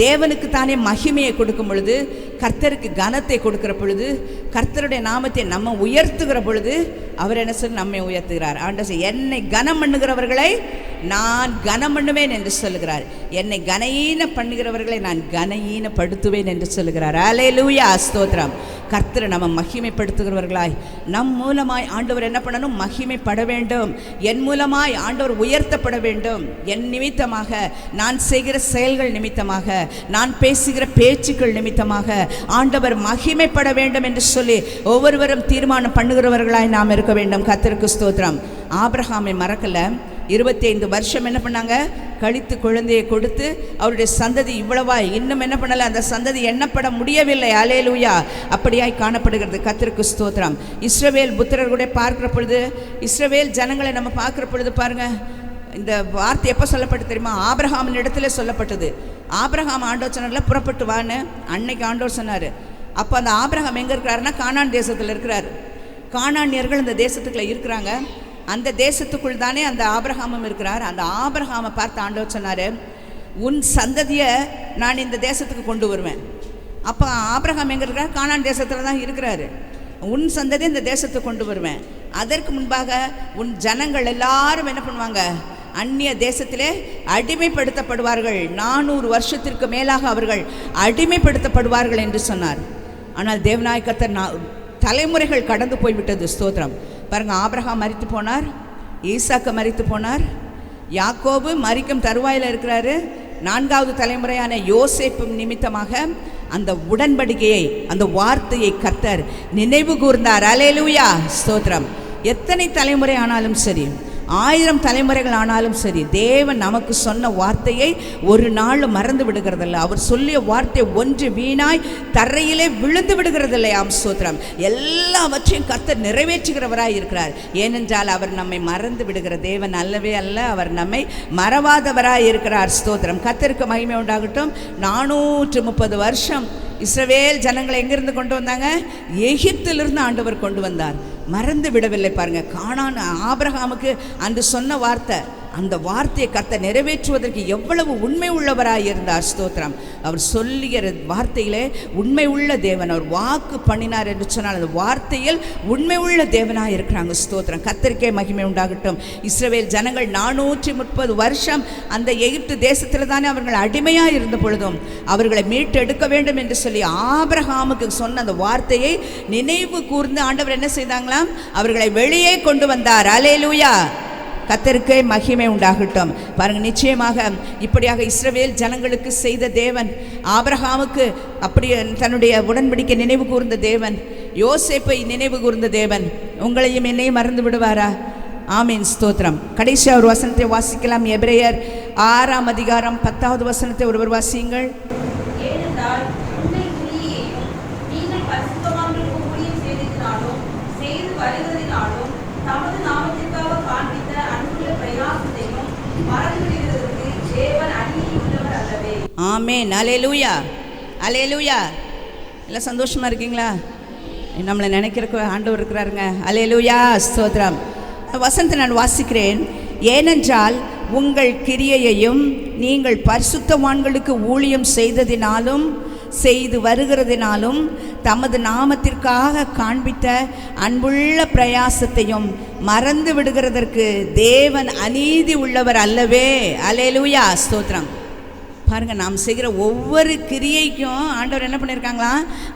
தேவனுக்கு தானே மகிமையை கொடுக்கும் பொழுது, கர்த்தருக்கு கனத்தை கொடுக்கிற பொழுது, கர்த்தருடைய நாமத்தை நம்ம உயர்த்துகிற பொழுது, அவர் என்ன சொல்லி நம்மை உயர்த்துகிறார். ஆண்டவர் என்னை கனம் பண்ணுகிறவர்களை நான் கனம் பண்ணுவேன் என்று சொல்லுகிறார். என்னை கனஈன பண்ணுகிறவர்களை நான் கனஈனப்படுத்துவேன் என்று சொல்லுகிறார். அல்லேலூயா, ஸ்தோத்திரம். கர்த்தரை நம்ம மகிமைப்படுத்துகிறவர்களாய், நம் மூலமாய் ஆண்டவர் என்ன பண்ணணும், மகிமைப்பட வேண்டும். என் மூலமாய் ஆண்டவர் உயர்த்தப்பட வேண்டும். என் நிமித்தமாக, நான் செய்கிற செயல்கள் நிமித்தமாக, நான் பேசுகிற பேச்சுக்கள் நிமித்தமாக ஆண்டவர் மகிமைப்பட வேண்டும் என்று சொல்லி ஒவ்வொருவரும் தீர்மானம் பண்ணுகிறவர்களாய் நாம் இருக்க வேண்டும். கர்த்தருக்கு ஸ்தோத்திரம். ஆபிரகாமை மறக்கல, 25 வருஷம் என்ன பண்ணாங்க, கழித்து குழந்தையை கொடுத்து அவருடைய சந்ததி இவ்வளவா இன்னும் என்ன பண்ணலை, அந்த சந்ததி எண்ணப்பட முடியவில்லை. அல்லேலூயா. அப்படியாய் காணப்படுகிறது. கர்த்தருக்கு ஸ்தோத்திரம். இஸ்ரவேல் புத்திரர் கூட பார்க்கிற பொழுது, இஸ்ரவேல் ஜனங்களை நம்ம பார்க்கிற பொழுது பாருங்க, இந்த வார்த்தை எப்போ சொல்லப்பட்டு தெரியுமா? ஆபிரகாமின் இடத்துல சொல்லப்பட்டது. ஆபிரகாம் ஆண்டவர் சொன்னார்ல, புறப்பட்டு வான்னு அன்னைக்கு ஆண்டவர் சொன்னார். அப்போ அந்த ஆபிரகாம் எங்கே இருக்கிறாருன்னா கானான் தேசத்தில் இருக்கிறார். கானானியர்கள் இந்த தேசத்துக்குள்ள இருக்கிறாங்க. அந்த தேசத்துக்குள் தானே அந்த ஆபிரகாமும் இருக்கிறார். அந்த ஆபிரகாமை பார்த்து ஆண்டவர் சொன்னார், உன் சந்ததியை நான் இந்த தேசத்துக்கு கொண்டு வருவேன். அப்போ ஆபிரகாம் எங்கே இருக்கிறார்? கானான் தேசத்தில் தான் இருக்கிறாரு. உன் சந்ததியை இந்த தேசத்துக்கு கொண்டு வருவேன். அதற்கு முன்பாக உன் ஜனங்கள் எல்லாரும் என்ன பண்ணுவாங்க, அந்நிய தேசத்திலே அடிமைப்படுத்தப்படுவார்கள். 400 வருஷத்திற்கு மேலாக அவர்கள் அடிமைப்படுத்தப்படுவார்கள் என்று சொன்னார். ஆனால் தேவனாய் கர்த்தர் தலைமுறைகள் கடந்து போய்விட்டது. ஸ்தோத்திரம். பாருங்க, ஆபிரகாம் மரித்து போனார், ஈசாக்கு மரித்து போனார், யாக்கோபு மரிக்கும் தருவாயில் இருக்கிறாரு. 4வது தலைமுறையான யோசேப்பு நிமித்தமாக அந்த உடன்படிக்கையை, அந்த வார்த்தையை கர்த்தர் நினைவு கூர்ந்தார். அல்லேலூயா. ஸ்தோத்திரம். எத்தனை தலைமுறை ஆனாலும் சரி, 1000 தலைமுறைகள் ஆனாலும் சரி, தேவன் நமக்கு சொன்ன வார்த்தையை ஒரு நாள் மறந்து விடுகிறதில்லை. அவர் சொல்லிய வார்த்தை ஒன்று வீணாய் தரையிலே விழுந்து விடுகிறதில்லை. ஸ்தோத்திரம். எல்லாவற்றையும் கர்த்தர் நிறைவேற்றுகிறவராய் இருக்கிறார். ஏனென்றால் அவர் நம்மை மறந்து விடுகிற தேவன் அல்லவே அல்ல. அவர் நம்மை மறவாதவராய் இருக்கிறார். ஸ்தோத்திரம். கர்த்தருக்கு மகிமை உண்டாகட்டும். 430 வருஷம் இஸ்ரவேல் ஜனங்களை எங்கிருந்து கொண்டு வந்தாங்க? எகிப்திலிருந்து ஆண்டவர் கொண்டு வந்தார். மறந்து விடவில்லை. பாருங்க, கானான் ஆபிரகாமுக்கு அந்த சொன்ன வார்த்தை, அந்த வார்த்தையை கர்த்தர் நிறைவேற்றுவதற்கு எவ்வளவு உண்மை உள்ளவராய் இருந்தார். ஸ்தோத்திரம். அவர் சொல்லுகிற வார்த்தையிலே உண்மை உள்ள தேவன். அவர் வாக்கு பண்ணினார் என்று சொன்னால் அந்த வார்த்தையில் உண்மை உள்ள தேவனாக இருக்கிறாங்க. ஸ்தோத்திரம். கர்த்தருக்கே மகிமை உண்டாகட்டும். இஸ்ரவேல் ஜனங்கள் 430 வருஷம் அந்த எகிப்து தேசத்தில் தானே அவர்கள் அடிமையாக இருந்த பொழுதும் அவர்களை மீட்டு எடுக்க வேண்டும் என்று சொல்லி ஆபிரகாமுக்கு சொன்ன அந்த வார்த்தையை நினைவு கூர்ந்து ஆண்டவர் என்ன செய்தாங்களாம்? அவர்களை வெளியே கொண்டு வந்தார். அல்லேலூயா. கர்த்தருக்கே மகிமை உண்டாகட்டும். பாருங்க, நிச்சயமாக இப்படியாக இஸ்ரவேல் ஜனங்களுக்கு செய்த தேவன், ஆபிரகாமுக்கு அப்படி தன்னுடைய உடன்படிக்கை நினைவு கூர்ந்த தேவன், யோசேப்பை நினைவு கூர்ந்த தேவன் உங்களையும் என்னையும் மறந்து விடுவாரா? ஆமீன். ஸ்தோத்திரம். கடைசியாக ஒரு வசனத்தை வாசிக்கலாம். எபிரேயர் 6ஆம் அதிகாரம் 10வது வசனத்தை ஒருவர் வாசியுங்கள். ஆமென். அல்லேலூயா. அல்லேலூயா. எல்லாம் சந்தோஷமாக இருக்கீங்களா? நம்மளை நினைக்கிறக்கு ஆண்டவர் இருக்கிறாருங்க. அல்லேலூயா. ஸ்தோத்திரம். வசனத்தை நான் வாசிக்கிறேன். ஏனென்றால் உங்கள் கிரியையையும் நீங்கள் பரிசுத்தவான்களுக்கு ஊழியம் செய்ததினாலும் செய்து வருகிறதினாலும் தமது நாமத்திற்காக காண்பித்த அன்புள்ள பிரயாசத்தையும் மறந்து விடுகிறதற்கு தேவன் அநீதி உள்ளவர் அல்லவே. அல்லேலூயா. ஸ்தோத்திரம். பாருங்க, நாம் செய்கிற ஒவ்வொரு கிரியைக்கும் ஆண்டவர் என்ன பண்ணியிருக்காங்களா?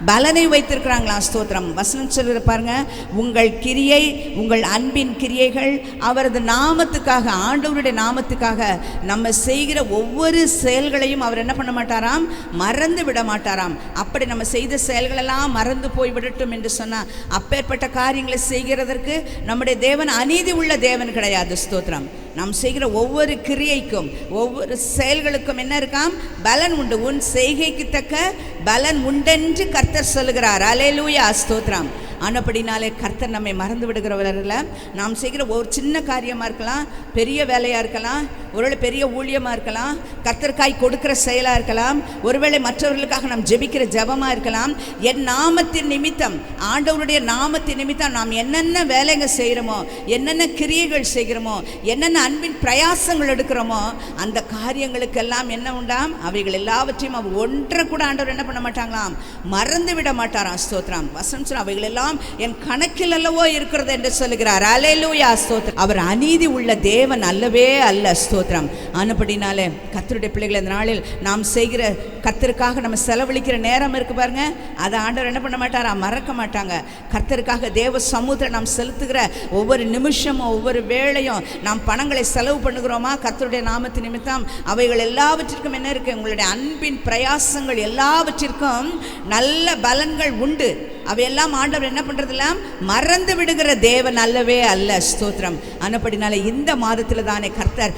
பலனை வைத்திருக்கிறாங்களா? ஸ்தோத்திரம். வசனம் சொல்லுற பாருங்க, உங்கள் கிரியை, உங்கள் அன்பின் கிரியைகள் அவரது நாமத்துக்காக, ஆண்டவருடைய நாமத்துக்காக நம்ம செய்கிற ஒவ்வொரு செயல்களையும் அவர் என்ன பண்ண மாட்டாராம்? மறந்து விட மாட்டாராம். அப்படி நம்ம செய்த செயல்களெல்லாம் மறந்து போய் விடட்டும் என்று சொன்னால் அப்பேற்பட்ட காரியங்களை செய்கிறதற்கு நம்முடைய தேவன் அநீதி உள்ள தேவன் கிடையாது. ஸ்தோத்திரம். நாம் செய்கிற ஒவ்வொரு கிரியைக்கும் ஒவ்வொரு செயல்களுக்கும் என்ன இருக்காம்? பலன் உண்டு. உன் செய்கைக்கு தக்க பலன் உண்டென்று கர்த்தர் சொல்லுகிறார். அல்லேலூயா. ஸ்தோத்திரம். ஆனபடினாலே கர்த்தர் நம்மை மறந்து விடுகிறவர்கள. நாம் செய்கிற ஒரு சின்ன காரியமாக இருக்கலாம், பெரிய வேலையாக இருக்கலாம், ஒருவேளை பெரிய ஊழியமாக இருக்கலாம், கர்த்தருக்காய் கொடுக்கிற செயலாக இருக்கலாம், ஒருவேளை மற்றவர்களுக்காக நாம் ஜெபிக்கிற ஜெபமாக இருக்கலாம். என் நாமத்தின் நிமித்தம், ஆண்டவருடைய நாமத்தின் நிமித்தம் நாம் என்னென்ன வேலைங்க செய்கிறோமோ, என்னென்ன கிரியைகள் செய்கிறோமோ, என்னென்ன அன்பின் பிரயாசங்கள் எடுக்கிறோமோ, அந்த காரியங்களுக்கெல்லாம் என்ன உண்டாம்? அவைகள் எல்லாவற்றையும் அவர் ஒன்றை கூட ஆண்டவர் என்ன பண்ண மாட்டாங்களாம்? மறந்து விட மாட்டாராம். ஸ்தோத்திரம். வசனம் சொல்ல அவைகள் எல்லாம் என் கணக்கில் அல்லவோ இருக்கிறது என்று சொல்லுகிறார். அல்லேலூயா. ஸ்தோத்திரம். அவர் அநீதி உள்ள தேவன் அல்லவே அல்ல. ஸ்தோத்திரம். ஆனபடினாலே கர்த்தருடைய பிள்ளைகள் இந்த நாளில் நாம் செய்கிற கர்த்தருக்காக நம்ம செலவழிக்கிற நேரம் இருக்கு பாருங்க, அதை ஆண்டவர் என்ன பண்ண மாட்டாரா? மறக்க மாட்டாங்க. கர்த்தருக்காக தேவ சமூகத்தில் நாம் செலுத்துகிற ஒவ்வொரு நிமிஷமும் ஒவ்வொரு வேளையும் நாம் பணங்களை செலவு பண்ணுகிறோமா? கர்த்தருடைய நாமத்தின் நிமித்தம் அவைகள் எல்லாவற்றிற்கும் என்ன இருக்கு? உங்களுடைய அன்பின் பிரயாசங்கள் எல்லாவற்றிற்கும் நல்ல பலன்கள் உண்டு. அவையெல்லாம் ஆண்டவர் என்ன பண்ணுறதெல்லாம் மறந்து விடுகிற தேவன் அல்லவே அல்ல. ஸ்தோத்திரம். ஆனப்படினால இந்த மாதத்தில் தானே கர்த்தர்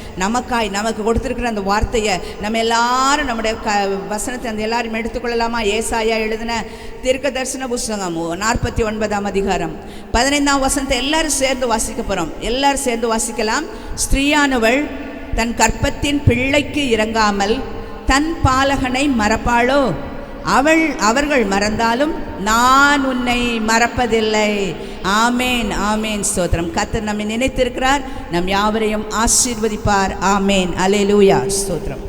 நமக்கு கொடுத்துருக்கிற அந்த வார்த்தையை நம்ம எல்லாரும் நம்முடைய வசனத்தை அந்த எல்லாரும் எடுத்துக்கொள்ளலாமா? ஏசாயா எழுதின தீர்க்க தரிசன புஸ்தகம் 49ஆம் அதிகாரம் 15ஆம் வசனத்தை எல்லாரும் சேர்ந்து வாசிக்க போகிறோம். எல்லாரும் சேர்ந்து வாசிக்கலாம். ஸ்திரீயானவள் தன் கற்பத்தின் பிள்ளைக்கு இறங்காமல் தன் பாலகனை மறப்பாளோ? அவர்கள் மறந்தாலும் நான் உன்னை மறப்பதில்லை. ஆமேன், ஆமேன். ஸ்தோத்திரம். கர்த்தர் நம்மை நினைத்திருக்கிறார். நம் யாவரையும் ஆசீர்வதிப்பார். ஆமேன். அல்லேலூயா. ஸ்தோத்திரம்.